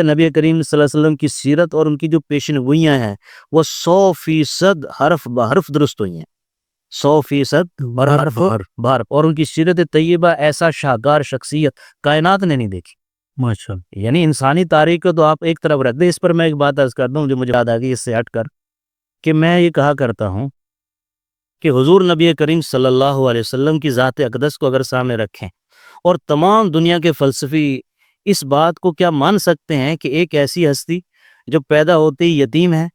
نبی کریم صلی اللہ علیہ وسلم کی سیرت اور ان کی جو پیشن گوئیاں ہیں وہ 100% حرف بحرف درست ہوئی ہیں، 100% حرف بحرف، اور ان کی سیرت طیبہ ایسا شاہکار شخصیت کائنات نے نہیں دیکھی ماشاء اللہ۔ یعنی انسانی تاریخ کو تو آپ ایک طرف رکھ دیں، اس پر میں ایک بات عرض کرتا ہوں جو مجھے یاد آ گئی اس سے ہٹ کر، کہ میں یہ کہا کرتا ہوں کہ حضور نبی کریم صلی اللہ علیہ وسلم کی ذات اقدس کو اگر سامنے رکھیں اور تمام دنیا کے فلسفی اس بات کو کیا مان سکتے ہیں کہ ایک ایسی ہستی جو پیدا ہوتے ہی یتیم ہے،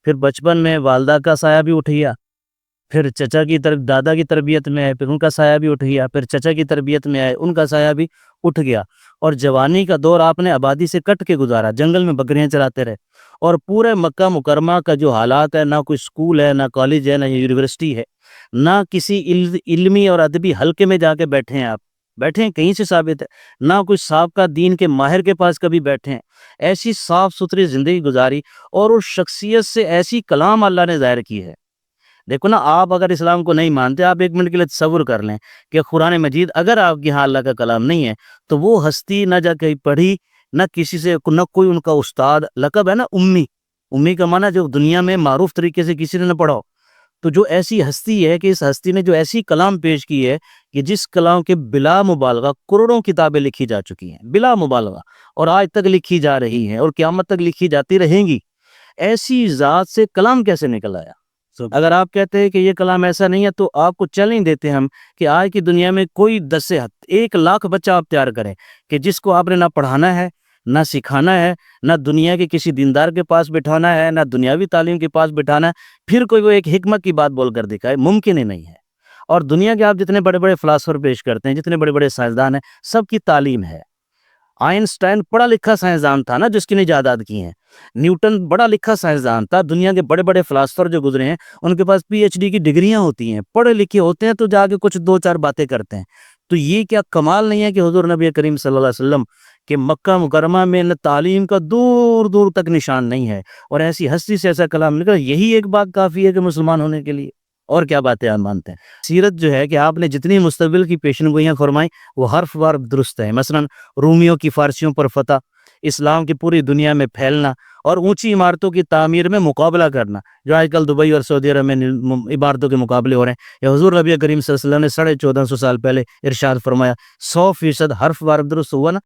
پھر بچپن میں والدہ کا سایہ بھی اٹھ گیا، پھر چچا کی دادا کی تربیت میں آئے، پھر ان کا سایہ بھی اٹھ گیا، پھر چچا کی تربیت میں آئے، ان کا سایہ بھی اٹھ گیا، اور جوانی کا دور آپ نے آبادی سے کٹ کے گزارا، جنگل میں بکریاں چراتے رہے، اور پورے مکہ مکرمہ کا جو حالات ہے، نہ کوئی سکول ہے، نہ کالج ہے، نہ یونیورسٹی ہے، نہ کسی علمی اور ادبی حلقے میں جا کے بیٹھے ہیں، آپ بیٹھے ہیں کہیں سے ثابت ہے، نہ کوئی سابقہ دین کے ماہر کے پاس کبھی بیٹھے ہیں، ایسی صاف ستھری زندگی گزاری، اور اس شخصیت سے ایسی کلام اللہ نے ظاہر کی ہے۔ دیکھو نا، آپ اگر اسلام کو نہیں مانتے، آپ ایک منٹ کے لیے تصور کر لیں کہ قرآن مجید اگر آپ کے ہاں اللہ کا کلام نہیں ہے تو وہ ہستی نہ جا کہیں پڑھی، نہ کسی سے، نہ کوئی ان کا استاد، لقب ہے نا امی کا معنی جو دنیا میں معروف طریقے سے کسی نے نہ پڑھا ہو، تو جو ایسی ہستی ہے کہ اس ہستی نے جو ایسی کلام پیش کی ہے کہ جس کلام کے بلا مبالغہ کروڑوں کتابیں لکھی جا چکی ہیں، بلا مبالغہ، اور آج تک لکھی جا رہی ہیں اور قیامت تک لکھی جاتی رہیں گی، ایسی ذات سے کلام کیسے نکل آیا؟ اگر آپ کہتے ہیں کہ یہ کلام ایسا نہیں ہے تو آپ کو چیلنج دیتے ہیں ہم کہ آج کی دنیا میں کوئی 10 سے 1 لاکھ بچہ آپ تیار کریں کہ جس کو آپ نے نہ پڑھانا ہے، نہ سکھانا ہے، نہ دنیا کے کسی دیندار کے پاس بٹھانا ہے، نہ دنیاوی تعلیم کے پاس بٹھانا ہے، پھر کوئی وہ ایک حکمت کی بات بول کر دکھائے، ممکن ہی نہیں ہے۔ اور دنیا کے آپ جتنے بڑے بڑے فلاسفر پیش کرتے ہیں، جتنے بڑے بڑے سائنسدان ہیں، سب کی تعلیم ہے۔ آئنسٹائن پڑھا لکھا سائنسدان تھا نا جس کی نے ایجادات کی ہیں، نیوٹن بڑا لکھا سائنسدان تھا، دنیا کے بڑے بڑے فلاسفر جو گزرے ہیں ان کے پاس پی ایچ ڈی کی ڈگریاں ہوتی ہیں، پڑھے لکھے ہوتے ہیں، تو جا کے کچھ 2-4 باتیں کرتے ہیں۔ تو یہ کیا کمال نہیں ہے کہ حضور نبی کریم صلی اللہ علیہ وسلم کہ مکہ مکرمہ میں تعلیم کا دور دور تک نشان نہیں ہے، اور ایسی ہستی سے ایسا کلام نکلا، یہی ایک بات کافی ہے کہ مسلمان ہونے کے لیے، اور کیا باتیں آپ مانتے ہیں؟ سیرت جو ہے کہ آپ نے جتنی مستقبل کی پیشن گوئیاں فرمائیں وہ حرف بار درست ہیں، مثلا رومیوں کی فارسیوں پر فتح، اسلام کی پوری دنیا میں پھیلنا، اور اونچی عمارتوں کی تعمیر میں مقابلہ کرنا، جو آج کل دبئی اور سعودی عرب میں عمارتوں کے مقابلے ہو رہے ہیں، یا حضور نبی کریم صلی اللہ علیہ وسلم نے 1450 سال پہلے ارشاد فرمایا 100% حرف بار درست ہوا نا،